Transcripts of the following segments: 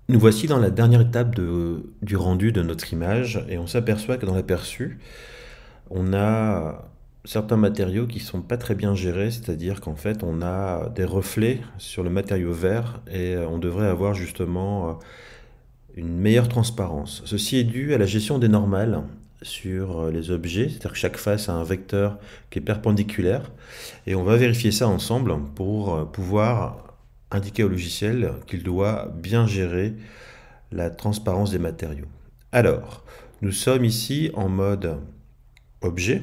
Nous voici dans la dernière étape du rendu de notre image et on s'aperçoit que dans l'aperçu, on a certains matériaux qui sont pas très bien gérés, c'est-à-dire qu'en fait on a des reflets sur le matériau vert et on devrait avoir justement une meilleure transparence. Ceci est dû à la gestion des normales sur les objets, c'est-à-dire que chaque face a un vecteur qui est perpendiculaire et on va vérifier ça ensemble pour pouvoir indiquer au logiciel qu'il doit bien gérer la transparence des matériaux. Alors, nous sommes ici en mode objet.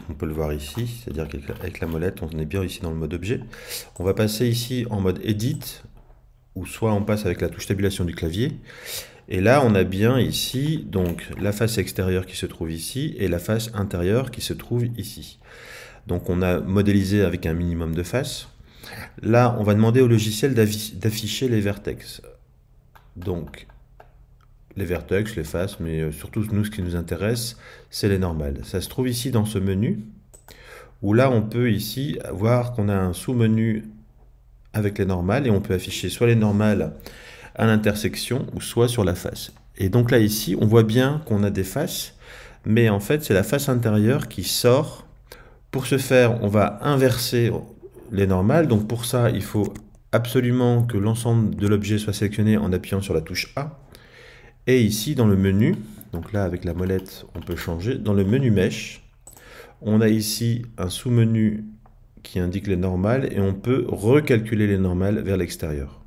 On peut le voir ici, c'est-à-dire qu'avec la molette, on est bien ici dans le mode objet. On va passer ici en mode edit, ou soit on passe avec la touche tabulation du clavier. Et là, on a bien ici donc la face extérieure qui se trouve ici et la face intérieure qui se trouve ici. Donc on a modélisé avec un minimum de faces. Là, on va demander au logiciel d'afficher les vertex. Donc les vertex, les faces, mais surtout nous ce qui nous intéresse, c'est les normales. Ça se trouve ici dans ce menu, où là on peut ici voir qu'on a un sous-menu avec les normales, et on peut afficher soit les normales à l'intersection, ou soit sur la face. Et donc là ici, on voit bien qu'on a des faces, mais en fait c'est la face intérieure qui sort. Pour ce faire, on va inverser les normales, donc pour ça il faut absolument que l'ensemble de l'objet soit sélectionné en appuyant sur la touche A. Et ici, dans le menu, donc là, avec la molette, on peut changer. Dans le menu Mesh, on a ici un sous-menu qui indique les normales et on peut recalculer les normales vers l'extérieur.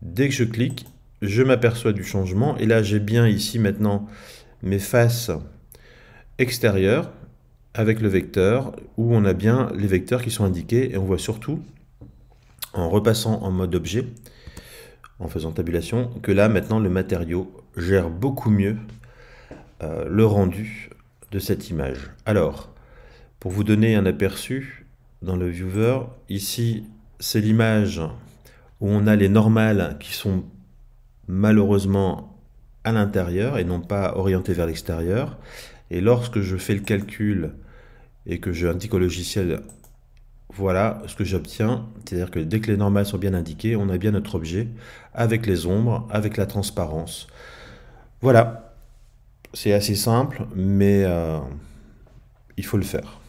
Dès que je clique, je m'aperçois du changement et là, j'ai bien ici maintenant mes faces extérieures avec le vecteur où on a bien les vecteurs qui sont indiqués et on voit surtout, en repassant en mode objet, en faisant tabulation, que là, maintenant, le matériau gère beaucoup mieux le rendu de cette image. Alors, pour vous donner un aperçu dans le viewer, ici c'est l'image où on a les normales qui sont malheureusement à l'intérieur et non pas orientées vers l'extérieur. Et lorsque je fais le calcul et que je indique au logiciel, voilà ce que j'obtiens, c'est-à-dire que dès que les normales sont bien indiquées, on a bien notre objet avec les ombres, avec la transparence. Voilà, c'est assez simple, mais il faut le faire.